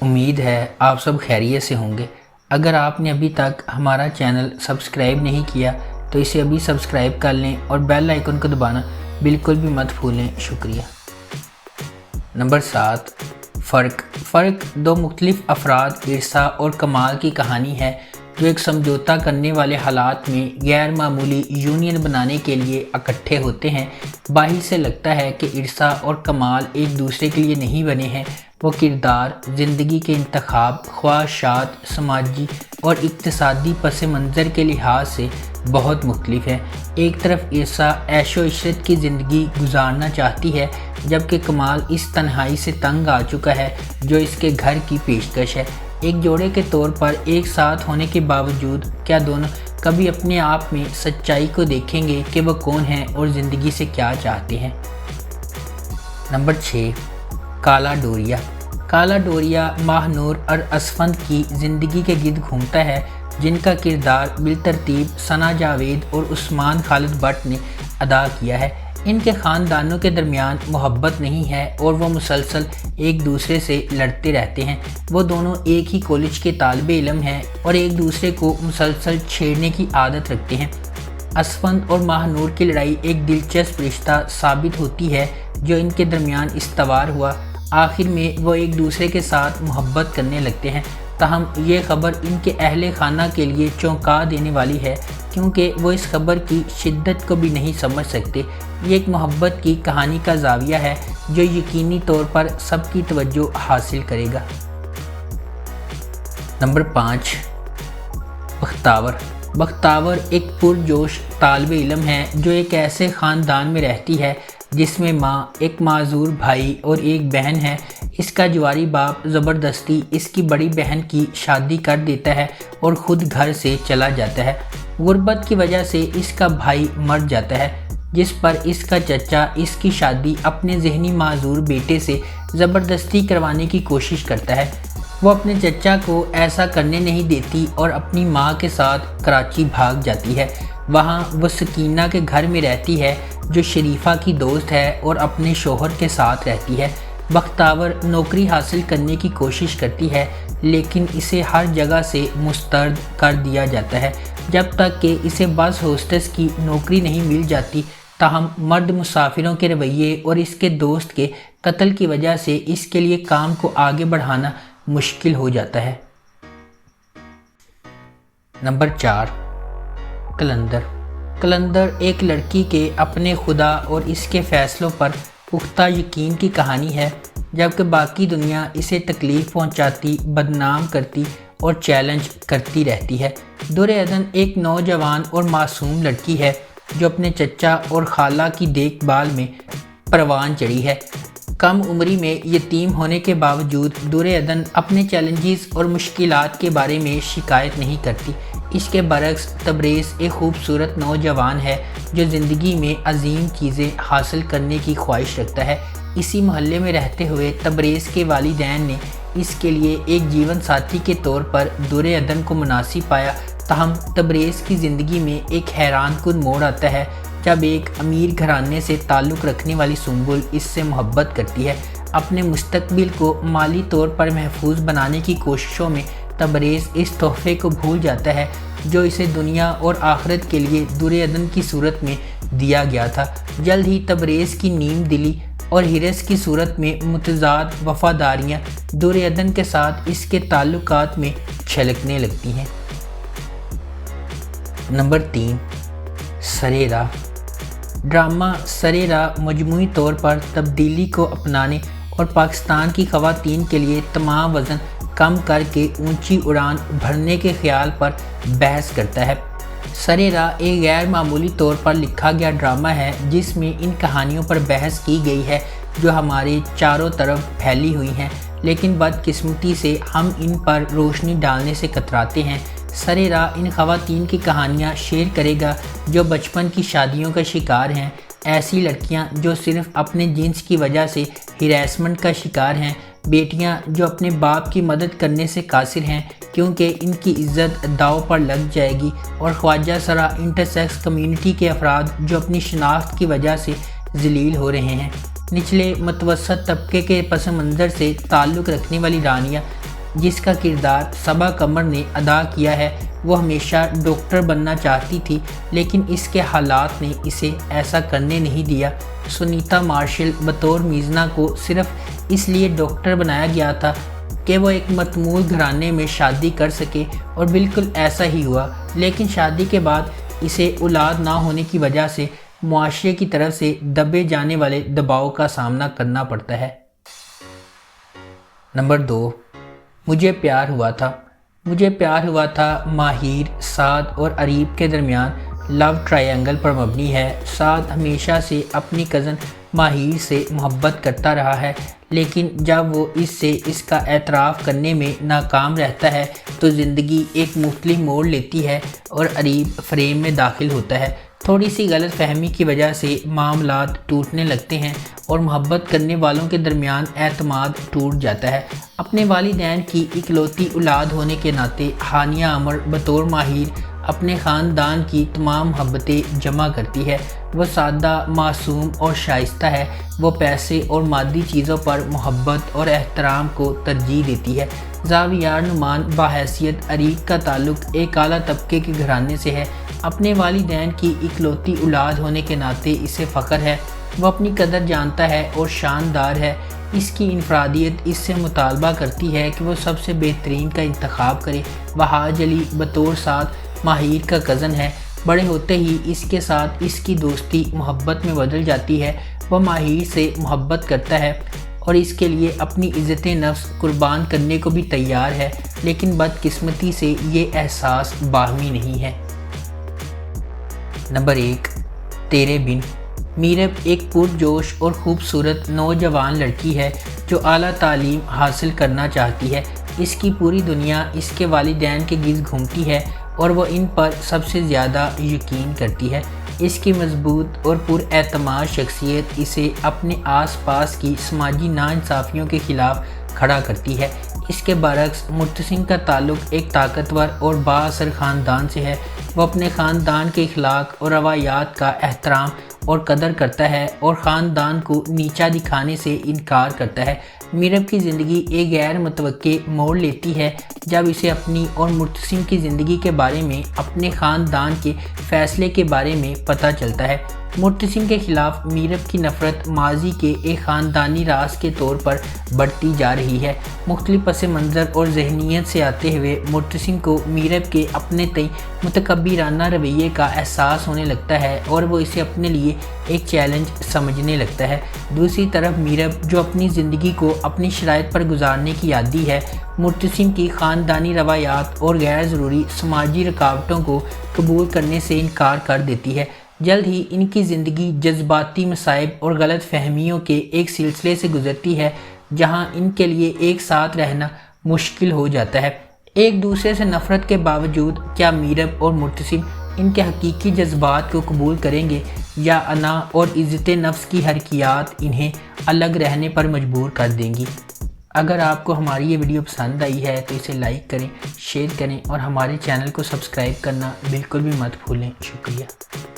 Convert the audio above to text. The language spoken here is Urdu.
امید ہے آپ سب خیریت سے ہوں گے۔ اگر آپ نے ابھی تک ہمارا چینل سبسکرائب نہیں کیا تو اسے ابھی سبسکرائب کر لیں اور بیل آئیکن کو دبانا بالکل بھی مت بھولیں۔ شکریہ۔ نمبر 7، فرق دو مختلف افراد ارسا اور کمال کی کہانی ہے جو ایک سمجھوتہ کرنے والے حالات میں غیر معمولی یونین بنانے کے لیے اکٹھے ہوتے ہیں۔ باہر سے لگتا ہے کہ ارسا اور کمال ایک دوسرے کے لیے نہیں بنے ہیں۔ وہ کردار، زندگی کے انتخاب، خواہشات، سماجی اور اقتصادی پس منظر کے لحاظ سے بہت مختلف ہیں۔ ایک طرف ارسا عیش و عشرت کی زندگی گزارنا چاہتی ہے جبکہ کمال اس تنہائی سے تنگ آ چکا ہے جو اس کے گھر کی پیشکش ہے۔ ایک جوڑے کے طور پر ایک ساتھ ہونے کے باوجود کیا دونوں کبھی اپنے آپ میں سچائی کو دیکھیں گے کہ وہ کون ہیں اور زندگی سے کیا چاہتے ہیں؟ نمبر 6، کالا ڈوریا۔ کالا ڈوریا ماہ نور اور اسفند کی زندگی کے گرد گھومتا ہے جن کا کردار بالترتیب ثنا جاوید اور عثمان خالد بٹ نے ادا کیا ہے۔ ان کے خاندانوں کے درمیان محبت نہیں ہے اور وہ مسلسل ایک دوسرے سے لڑتے رہتے ہیں۔ وہ دونوں ایک ہی کالج کے طالب علم ہیں اور ایک دوسرے کو مسلسل چھیڑنے کی عادت رکھتے ہیں۔ اسفند اور ماہ نور کی لڑائی ایک دلچسپ رشتہ ثابت ہوتی ہے جو ان کے درمیان استوار ہوا۔ آخر میں وہ ایک دوسرے کے ساتھ محبت کرنے لگتے ہیں، تاہم یہ خبر ان کے اہل خانہ کے لیے چونکا دینے والی ہے کیونکہ وہ اس خبر کی شدت کو بھی نہیں سمجھ سکتے۔ یہ ایک محبت کی کہانی کا زاویہ ہے جو یقینی طور پر سب کی توجہ حاصل کرے گا۔ نمبر 5، بختاور ایک پرجوش طالب علم ہے جو ایک ایسے خاندان میں رہتی ہے جس میں ماں، ایک معذور بھائی اور ایک بہن ہے۔ اس کا جواری باپ زبردستی اس کی بڑی بہن کی شادی کر دیتا ہے اور خود گھر سے چلا جاتا ہے۔ غربت کی وجہ سے اس کا بھائی مر جاتا ہے جس پر اس کا چچا اس کی شادی اپنے ذہنی معذور بیٹے سے زبردستی کروانے کی کوشش کرتا ہے۔ وہ اپنے چچا کو ایسا کرنے نہیں دیتی اور اپنی ماں کے ساتھ کراچی بھاگ جاتی ہے۔ وہاں وہ سکینہ کے گھر میں رہتی ہے جو شریفہ کی دوست ہے اور اپنے شوہر کے ساتھ رہتی ہے۔ بختاور نوکری حاصل کرنے کی کوشش کرتی ہے لیکن اسے ہر جگہ سے مسترد کر دیا جاتا ہے جب تک کہ اسے بس ہوسٹس کی نوکری نہیں مل جاتی۔ تاہم مرد مسافروں کے رویے اور اس کے دوست کے قتل کی وجہ سے اس کے لیے کام کو آگے بڑھانا مشکل ہو جاتا ہے۔ نمبر 4، قلندر ایک لڑکی کے اپنے خدا اور اس کے فیصلوں پر پختہ یقین کی کہانی ہے جبکہ باقی دنیا اسے تکلیف پہنچاتی، بدنام کرتی اور چیلنج کرتی رہتی ہے۔ دور عدن ایک نوجوان اور معصوم لڑکی ہے جو اپنے چچا اور خالہ کی دیکھ بھال میں پروان چڑھی ہے۔ کم عمری میں یتیم ہونے کے باوجود دور عدن اپنے چیلنجز اور مشکلات کے بارے میں شکایت نہیں کرتی۔ اس کے برعکس تبریز ایک خوبصورت نوجوان ہے جو زندگی میں عظیم چیزیں حاصل کرنے کی خواہش رکھتا ہے۔ اسی محلے میں رہتے ہوئے تبریز کے والدین نے اس کے لیے ایک جیون ساتھی کے طور پر دور عدن کو مناسب پایا۔ تاہم تبریز کی زندگی میں ایک حیران کن موڑ آتا ہے جب ایک امیر گھرانے سے تعلق رکھنے والی سنبل اس سے محبت کرتی ہے۔ اپنے مستقبل کو مالی طور پر محفوظ بنانے کی کوششوں میں تبریز اس تحفے کو بھول جاتا ہے جو اسے دنیا اور آخرت کے لیے دور عدن کی صورت میں دیا گیا تھا۔ جلد ہی تبریز کی نیم دلی اور ہرس کی صورت میں متضاد وفاداریاں دور عدن کے ساتھ اس کے تعلقات میں چھلکنے لگتی ہیں۔ نمبر 3، سرِ راہ۔ ڈرامہ سرِ راہ مجموعی طور پر تبدیلی کو اپنانے اور پاکستان کی خواتین کے لیے تمام وزن کم کر کے اونچی اڑان بھرنے کے خیال پر بحث کرتا ہے۔ سرِ راہ ایک غیر معمولی طور پر لکھا گیا ڈرامہ ہے جس میں ان کہانیوں پر بحث کی گئی ہے جو ہمارے چاروں طرف پھیلی ہوئی ہیں لیکن بدقسمتی سے ہم ان پر روشنی ڈالنے سے کتراتے ہیں۔ سرِ راہ ان خواتین کی کہانیاں شیئر کرے گا جو بچپن کی شادیوں کا شکار ہیں، ایسی لڑکیاں جو صرف اپنے جنس کی وجہ سے ہراسمنٹ کا شکار ہیں، بیٹیاں جو اپنے باپ کی مدد کرنے سے قاصر ہیں کیونکہ ان کی عزت داؤ پر لگ جائے گی، اور خواجہ سرا انٹرسیکس کمیونٹی کے افراد جو اپنی شناخت کی وجہ سے ذلیل ہو رہے ہیں۔ نچلے متوسط طبقے کے پس منظر سے تعلق رکھنے والی رانیہ، جس کا کردار صبا قمر نے ادا کیا ہے، وہ ہمیشہ ڈاکٹر بننا چاہتی تھی، لیکن اس کے حالات نے اسے ایسا کرنے نہیں دیا۔ سنیتا مارشل بطور میزنا کو صرف اس لیے ڈاکٹر بنایا گیا تھا کہ وہ ایک متمول گھرانے میں شادی کر سکے، اور بالکل ایسا ہی ہوا، لیکن شادی کے بعد اسے اولاد نہ ہونے کی وجہ سے معاشرے کی طرف سے دبے جانے والے دباؤ کا سامنا کرنا پڑتا ہے۔ نمبر 2، مجھے پیار ہوا تھا۔ مجھے پیار ہوا تھا ماہر، سعد اور اریب کے درمیان لو ٹرائنگل پر مبنی ہے۔ سعد ہمیشہ سے اپنی کزن ماہر سے محبت کرتا رہا ہے، لیکن جب وہ اس کا اعتراف کرنے میں ناکام رہتا ہے تو زندگی ایک مختلف موڑ لیتی ہے اور اریب فریم میں داخل ہوتا ہے۔ تھوڑی سی غلط فہمی کی وجہ سے معاملات ٹوٹنے لگتے ہیں اور محبت کرنے والوں کے درمیان اعتماد ٹوٹ جاتا ہے۔ اپنے والدین کی اکلوتی اولاد ہونے کے ناطے ہانیہ عمر بطور ماہر اپنے خاندان کی تمام محبتیں جمع کرتی ہے۔ وہ سادہ، معصوم اور شائستہ ہے۔ وہ پیسے اور مادی چیزوں پر محبت اور احترام کو ترجیح دیتی ہے۔ زاویار نعمان بحیثیت اریب کا تعلق ایک اعلیٰ طبقے کے گھرانے سے ہے۔ اپنے والدین کی اکلوتی اولاد ہونے کے ناطے اسے فخر ہے۔ وہ اپنی قدر جانتا ہے اور شاندار ہے۔ اس کی انفرادیت اس سے مطالبہ کرتی ہے کہ وہ سب سے بہترین کا انتخاب کرے۔ وحاج علی بطور سعد ماہر کا کزن ہے۔ بڑے ہوتے ہی اس کے ساتھ اس کی دوستی محبت میں بدل جاتی ہے۔ وہ ماہر سے محبت کرتا ہے اور اس کے لیے اپنی عزت نفس قربان کرنے کو بھی تیار ہے، لیکن بدقسمتی سے یہ احساس باہمی نہیں ہے۔ نمبر 1، تیرے بن۔ میرب ایک پرجوش اور خوبصورت نوجوان لڑکی ہے جو اعلیٰ تعلیم حاصل کرنا چاہتی ہے۔ اس کی پوری دنیا اس کے والدین کے گرد گھومتی ہے اور وہ ان پر سب سے زیادہ یقین کرتی ہے۔ اس کی مضبوط اور پر اعتماد شخصیت اسے اپنے آس پاس کی سماجی ناانصافیوں کے خلاف کھڑا کرتی ہے۔ اس کے برعکس مرتسم کا تعلق ایک طاقتور اور بااثر خاندان سے ہے۔ وہ اپنے خاندان کے اخلاق اور روایات کا احترام اور قدر کرتا ہے اور خاندان کو نیچا دکھانے سے انکار کرتا ہے۔ میرب کی زندگی ایک غیر متوقع موڑ لیتی ہے جب اسے اپنی اور مرتسم کی زندگی کے بارے میں اپنے خاندان کے فیصلے کے بارے میں پتہ چلتا ہے۔ مرتسم کے خلاف میرب کی نفرت ماضی کے ایک خاندانی راز کے طور پر بڑھتی جا رہی ہے۔ مختلف پس منظر اور ذہنیت سے آتے ہوئے مرتسم کو میرب کے اپنے تئیں متکبرانہ رویے کا احساس ہونے لگتا ہے اور وہ اسے اپنے لیے ایک چیلنج سمجھنے لگتا ہے۔ دوسری طرف میرب، جو اپنی زندگی کو اپنی شرائط پر گزارنے کی عادی ہے، مرتسم کی خاندانی روایات اور غیر ضروری سماجی رکاوٹوں کو قبول کرنے سے انکار کر دیتی ہے۔ جلد ہی ان کی زندگی جذباتی مصائب اور غلط فہمیوں کے ایک سلسلے سے گزرتی ہے جہاں ان کے لیے ایک ساتھ رہنا مشکل ہو جاتا ہے۔ ایک دوسرے سے نفرت کے باوجود کیا میرب اور مرتسم ان کے حقیقی جذبات کو قبول کریں گے یا انا اور عزت نفس کی حرکیات انہیں الگ رہنے پر مجبور کر دیں گی؟ اگر آپ کو ہماری یہ ویڈیو پسند آئی ہے تو اسے لائک کریں، شیئر کریں اور ہمارے چینل کو سبسکرائب کرنا بالکل بھی مت بھولیں۔ شکریہ۔